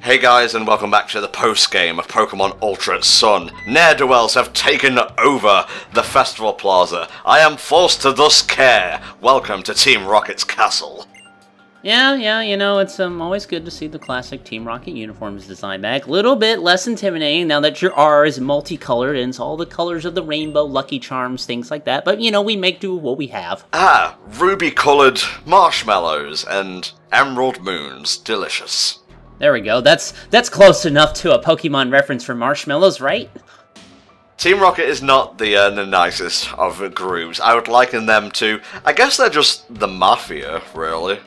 Hey guys, and welcome back to the post-game of Pokemon Ultra Sun. Ne'er-do-wells have taken over the Festival Plaza. I am forced to thus care. Welcome to Team Rocket's castle. Yeah, you know, it's always good to see the classic Team Rocket uniforms design back. Little bit less intimidating now that your R is multicolored and it's all the colors of the rainbow, Lucky Charms, things like that. But, you know, we make do with what we have. Ah, ruby-colored marshmallows and emerald moons. Delicious. There we go. That's close enough to a Pokemon reference for marshmallows, right? Team Rocket is not the nicest of groups. I would liken them to... I guess they're just the Mafia, really.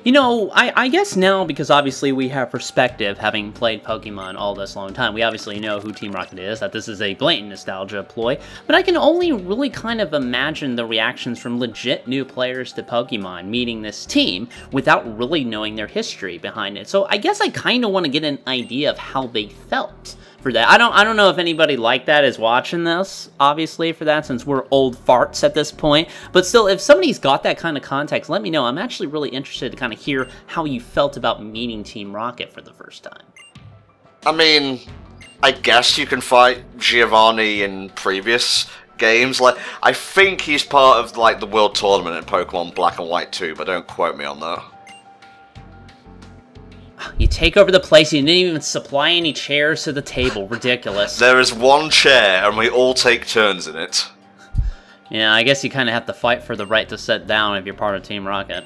You know, I guess now, because obviously we have perspective, having played Pokemon all this long time, we obviously know who Team Rocket is, that this is a blatant nostalgia ploy, but I can only really kind of imagine the reactions from legit new players to Pokemon meeting this team without really knowing their history behind it. So I guess I kind of want to get an idea of how they felt for that. I don't know if anybody like that is watching this, obviously, for that, since we're old farts at this point. But still, if somebody's got that kind of context, let me know. I'm actually really interested to kind of hear how you felt about meeting Team Rocket for the first time. I mean, I guess you can fight Giovanni in previous games. Like, I think he's part of, like, the World Tournament in Pokemon Black and White 2, but don't quote me on that. You take over the place, you didn't even supply any chairs to the table. Ridiculous. There is one chair, and we all take turns in it. Yeah, I guess you kind of have to fight for the right to sit down if you're part of Team Rocket.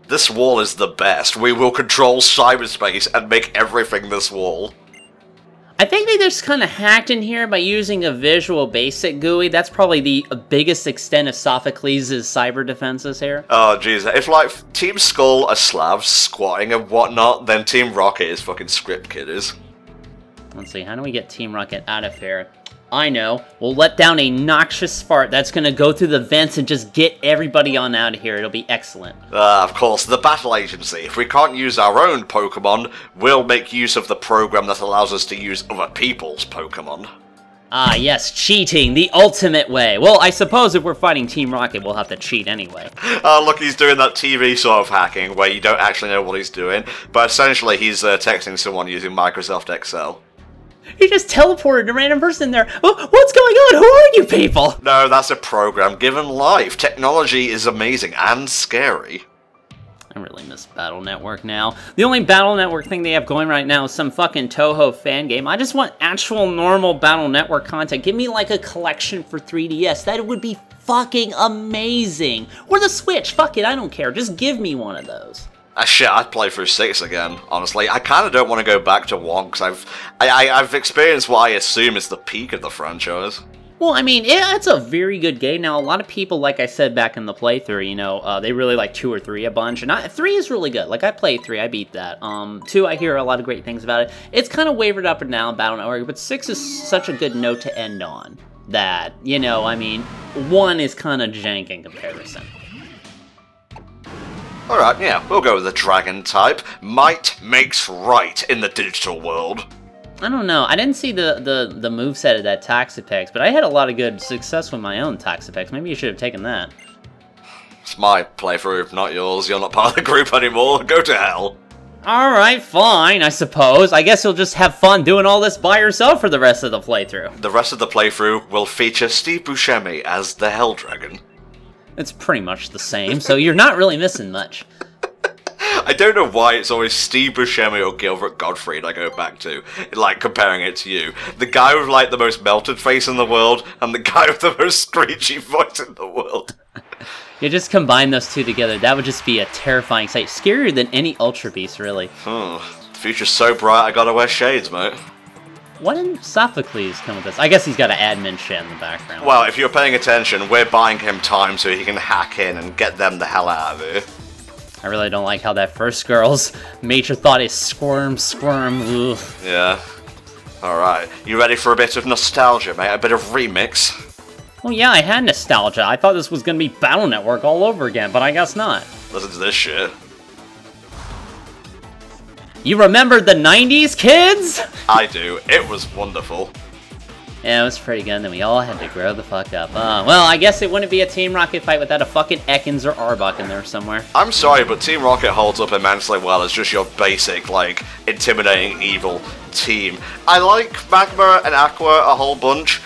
This wall is the best. We will control cyberspace and make everything this wall. I think they just kind of hacked in here by using a Visual Basic GUI. That's probably the biggest extent of Sophocles' cyber defenses here. Oh, jeez. If, like, Team Skull are Slavs squatting and whatnot, then Team Rocket is fucking script kidders. Let's see, how do we get Team Rocket out of here? I know. We'll let down a noxious fart that's going to go through the vents and just get everybody on out of here. It'll be excellent. Of course, the Battle Agency. If we can't use our own Pokemon, we'll make use of the program that allows us to use other people's Pokemon. Ah, yes, cheating, the ultimate way. Well, I suppose if we're fighting Team Rocket, we'll have to cheat anyway. Oh, look, he's doing that TV sort of hacking where you don't actually know what he's doing, but essentially he's texting someone using Microsoft Excel. He just teleported a random person there. Oh, what's going on? Who are you people? No, that's a program given life. Technology is amazing and scary. I really miss Battle Network now. The only Battle Network thing they have going right now is some fucking Toho fan game. I just want actual normal Battle Network content. Give me like a collection for 3DS. That would be fucking amazing. Or the Switch. Fuck it, I don't care. Just give me one of those. Shit, I'd play through 6 again, honestly. I kind of don't want to go back to 1, because I've experienced what I assume is the peak of the franchise. Well, I mean, it's a very good game. Now, a lot of people, like I said back in the playthrough, you know, they really like 2 or 3 a bunch, and 3 is really good. Like, I played 3, I beat that. 2, I hear a lot of great things about it. It's kind of wavered up and down, Battle Network, but 6 is such a good note to end on that, you know, I mean, 1 is kind of jank in comparison. Alright, yeah, we'll go with the dragon type. Might makes right in the digital world. I don't know, I didn't see the moveset of that Toxapex, but I had a lot of good success with my own Toxapex. Maybe you should have taken that. It's my playthrough, not yours. You're not part of the group anymore. Go to hell. Alright, fine, I suppose. I guess you'll just have fun doing all this by yourself for the rest of the playthrough. The rest of the playthrough will feature Steve Buscemi as the Hell Dragon. It's pretty much the same, so you're not really missing much. I don't know why it's always Steve Buscemi or Gilbert Gottfried I go back to, like, comparing it to you. The guy with, like, the most melted face in the world, and the guy with the most screechy voice in the world. You just combine those two together, that would just be a terrifying sight. Scarier than any Ultra Beast, really. The future's so bright I gotta wear shades, mate. Why didn't Sophocles come with this? I guess he's got an admin shit in the background. Well, if you're paying attention, we're buying him time so he can hack in and get them the hell out of here. I really don't like how that first girl's major thought is squirm, ugh. Yeah. Alright, you ready for a bit of nostalgia, mate? A bit of remix? Well, yeah, I had nostalgia. I thought this was gonna be Battle Network all over again, but I guess not. Listen to this shit. You remember the 90s, kids? I do. It was wonderful. Yeah, it was pretty good, and then we all had to grow the fuck up. Well, I guess it wouldn't be a Team Rocket fight without a fucking Ekans or Arbok in there somewhere. I'm sorry, but Team Rocket holds up immensely well as just your basic, like, intimidating evil team. I like Magma and Aqua a whole bunch.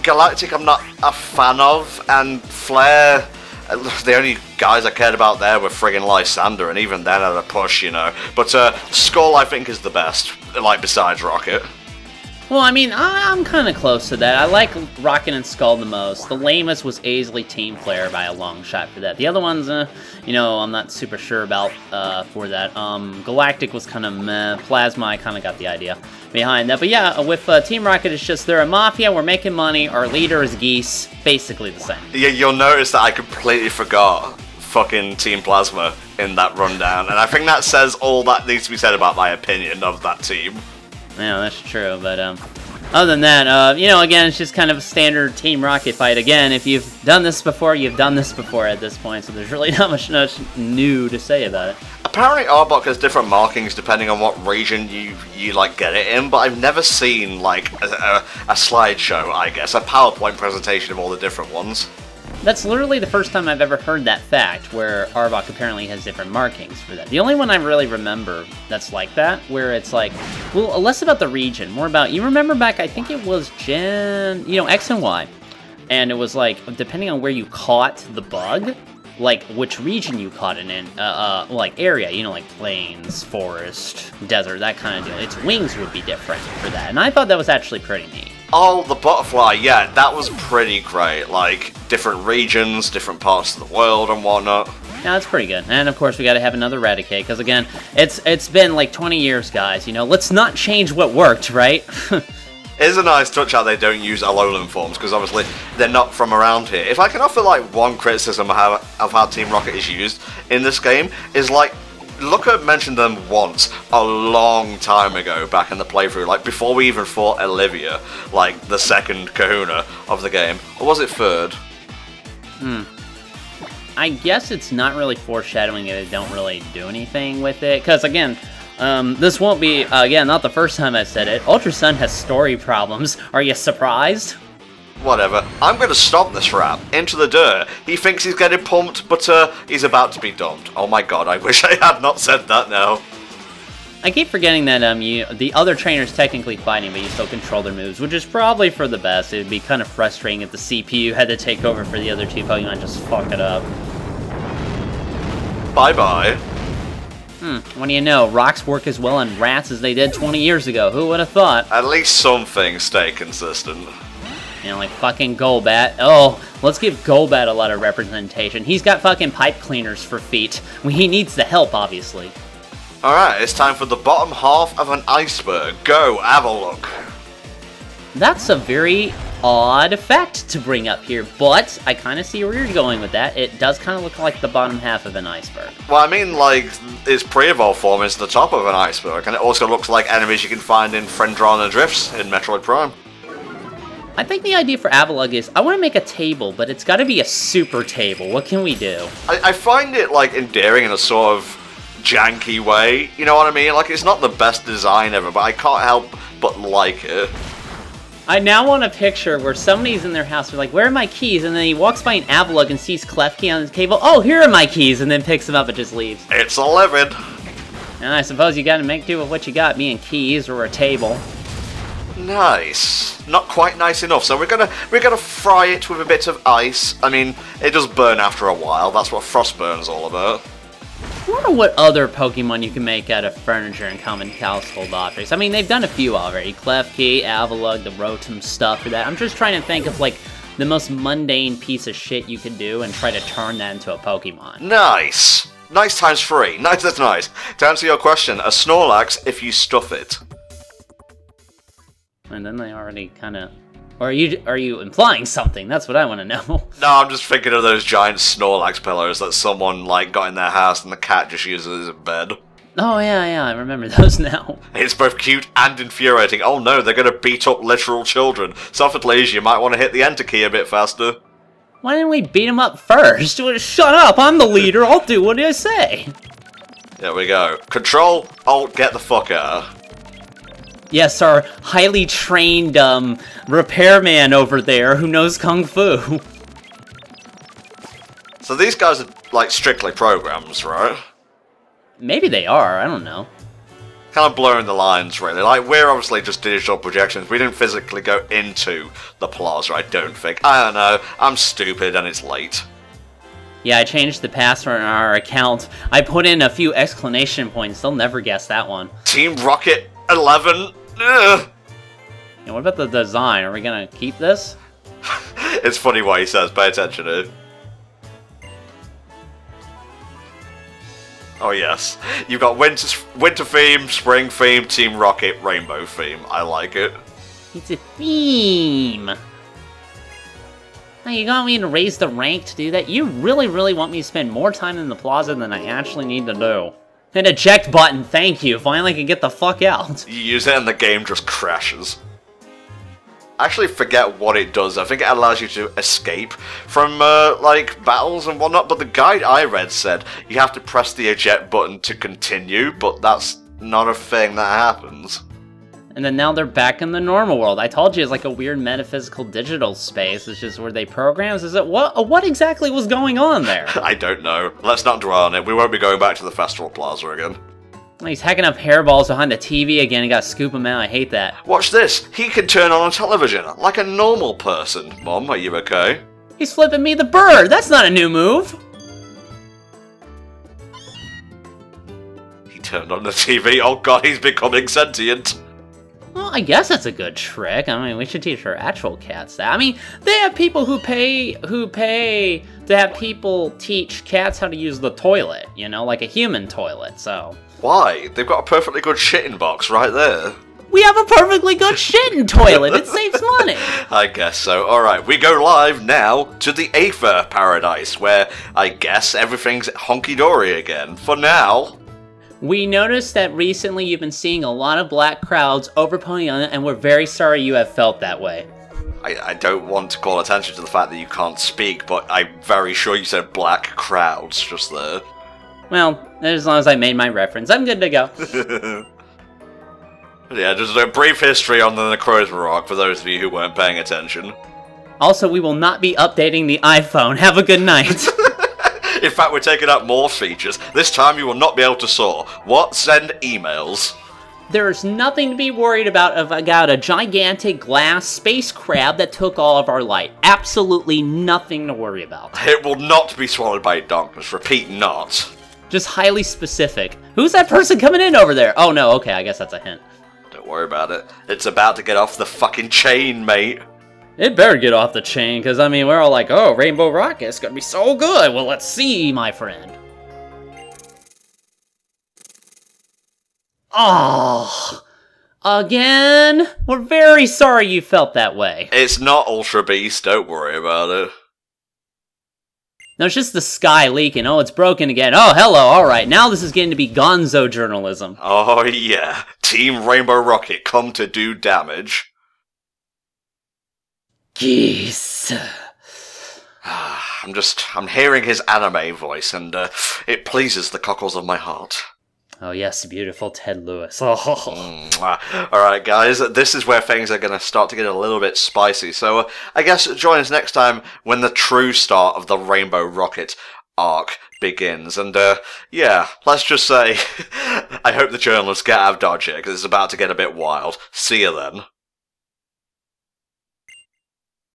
Galactic I'm not a fan of, and Flare, the only guys I cared about there were friggin' Lysander, and even then at a push, you know. But Skull I think is the best, like, besides Rocket. Well, I mean, I'm kind of close to that. I like Rocket and Skull the most. The lamest was easily Team Flare by a long shot for that. The other ones, you know, I'm not super sure about for that. Galactic was kind of meh. Plasma, I kind of got the idea behind that. But yeah, with Team Rocket, it's just they're a mafia, we're making money, our leader is Geese, basically the same. Yeah, you'll notice that I completely forgot fucking Team Plasma in that rundown, and I think that says all that needs to be said about my opinion of that team. Yeah, that's true, but other than that, you know, again, it's just kind of a standard Team Rocket fight. Again, if you've done this before, you've done this before at this point, so there's really not much new to say about it. Apparently Arbok has different markings depending on what region you like get it in, but I've never seen like a slideshow, I guess, a PowerPoint presentation of all the different ones. That's literally the first time I've ever heard that fact, where Arbok apparently has different markings for that. The only one I really remember that's like that, where it's like, well, less about the region, more about, you remember back, I think it was X and Y, and it was like, depending on where you caught the bug, like which region you caught it in, like area, you know, like plains, forest, desert, that kind of deal. Its wings would be different for that, and I thought that was actually pretty neat. Oh, the butterfly, yeah, that was pretty great. Like, different regions, different parts of the world and whatnot. Yeah, that's pretty good. And of course, we gotta have another Raticate, because again, it's been like 20 years, guys. You know, let's not change what worked, right? It's a nice touch how they don't use Alolan forms, because obviously they're not from around here. If I can offer like one criticism of how Team Rocket is used in this game, is like, Looker mentioned them once, a long time ago, back in the playthrough, like before we even fought Olivia, like the second kahuna of the game. Or was it third? I guess it's not really foreshadowing it, they don't really do anything with it, because again, this won't be, again, not the first time I've said it. Ultra Sun has story problems. Are you surprised? Whatever. I'm going to stop this rap. Into the dirt. He thinks he's getting pumped, but he's about to be dumped. Oh my god, I wish I had not said that now. I keep forgetting that the other trainer's technically fighting, but you still control their moves, which is probably for the best. It would be kind of frustrating if the CPU had to take over for the other two Pokemon and just fuck it up. Bye-bye. What do you know? Rocks work as well on rats as they did 20 years ago. Who would have thought? At least some things stay consistent. You know, like fucking Golbat. Oh, let's give Golbat a lot of representation. He's got fucking pipe cleaners for feet. He needs the help, obviously. Alright, it's time for the bottom half of an iceberg. Go, have a look. That's a very odd fact to bring up here, but I kind of see where you're going with that. It does kind of look like the bottom half of an iceberg. Well, I mean, like, its pre-evolved form is the top of an iceberg, and it also looks like enemies you can find in Frendrana Drifts in Metroid Prime. I think the idea for Avalugg is, I want to make a table, but it's got to be a super table. What can we do? I find it, like, endearing in a sort of janky way, you know what I mean? Like, it's not the best design ever, but I can't help but like it. I now want a picture where somebody's in their house, they're like, where are my keys? And then he walks by an Avalugg and sees Klefki on his table. Oh, here are my keys! And then picks them up and just leaves. It's 11. And I suppose you gotta make do with what you got, being keys or a table. Nice. Not quite nice enough, so we're gonna fry it with a bit of ice. I mean, it does burn after a while, that's what Frostburn's all about. I wonder what other Pokemon you can make out of furniture and common household objects. I mean, they've done a few already. Klefki, Avalugg, the Rotom stuff for that. I'm just trying to think of, like, the most mundane piece of shit you could do and try to turn that into a Pokemon. Nice! Nice times 3. Nice, that's nice. To answer your question, a Snorlax if you stuff it. And then they already kind of... Or are you implying something? That's what I want to know. No, I'm just thinking of those giant Snorlax pillows that someone, like, got in their house and the cat just uses as a bed. Oh, yeah, I remember those now. It's both cute and infuriating. Oh no, they're gonna beat up literal children. Sophocles, you might want to hit the enter key a bit faster. Why didn't we beat him up first? Shut up, I'm the leader, I'll do what I say. There we go. Control, Alt, get the fuck out. Yes, our highly trained, repairman over there who knows Kung Fu. So these guys are, like, strictly programs, right? Maybe they are, I don't know. Kind of blurring the lines, really. Like, we're obviously just digital projections. We didn't physically go into the plaza, I don't think. I don't know. I'm stupid and it's late. Yeah, I changed the password on our account. I put in a few exclamation points. They'll never guess that one. Team Rocket 11. Ugh. And what about the design? Are we gonna keep this? It's funny what he says. Pay attention to it. Oh yes, you've got winter theme, spring theme, Team Rocket, rainbow theme. I like it. It's a theme. Now you got me to raise the rank to do that? You really want me to spend more time in the plaza than I actually need to do. An eject button, thank you. Finally I can get the fuck out. You use it and the game just crashes. I actually forget what it does. I think it allows you to escape from, like, battles and whatnot, but the guide I read said you have to press the eject button to continue, but that's not a thing that happens. And then now they're back in the normal world. I told you it's like a weird metaphysical digital space. It's just, were they programs? Is it, what exactly was going on there? I don't know. Let's not dwell on it. We won't be going back to the Festival Plaza again. He's hacking up hairballs behind the TV again. You gotta scoop him out. I hate that. Watch this. He can turn on a television like a normal person. Mom, are you okay? He's flipping me the bird. That's not a new move. He turned on the TV. Oh god, he's becoming sentient. Well, I guess that's a good trick. I mean, we should teach our actual cats that. I mean, they have people who pay to have people teach cats how to use the toilet, you know, like a human toilet, so. Why? They've got a perfectly good shitting box right there. We have a perfectly good shitting toilet. It saves money. I guess so. Alright, we go live now to the Aether Paradise, where I guess everything's honky-dory again. For now. We noticed that recently you've been seeing a lot of black crowds overpowering on it, and we're very sorry you have felt that way. I don't want to call attention to the fact that you can't speak, but I'm very sure you said black crowds just there. Well, as long as I made my reference, I'm good to go. Yeah, just a brief history on the Necrozma Rock for those of you who weren't paying attention. Also, we will not be updating the iPhone. Have a good night. In fact, we're taking out more features. This time you will not be able to soar. What? Send emails. There's nothing to be worried about a gigantic glass space crab that took all of our light. Absolutely nothing to worry about. It will not be swallowed by darkness. Repeat, not. Just highly specific. Who's that person coming in over there? Oh no, okay, I guess that's a hint. Don't worry about it. It's about to get off the fucking chain, mate. It better get off the chain, because, I mean, we're all like, oh, Rainbow Rocket's gonna be so good. Well, let's see, my friend. Oh, again? We're very sorry you felt that way. It's not Ultra Beast, don't worry about it. No, it's just the sky leaking. Oh, it's broken again. Oh, hello, alright. Now this is getting to be gonzo journalism. Oh, yeah. Team Rainbow Rocket come to do damage. Geese. I'm hearing his anime voice, and it pleases the cockles of my heart. Oh yes, beautiful Ted Lewis. Oh. Alright guys, this is where things are going to start to get a little bit spicy, so I guess join us next time when the true start of the Rainbow Rocket arc begins, and yeah, let's just say, I hope the journalists get out of Dodge here, because it's about to get a bit wild. See you then.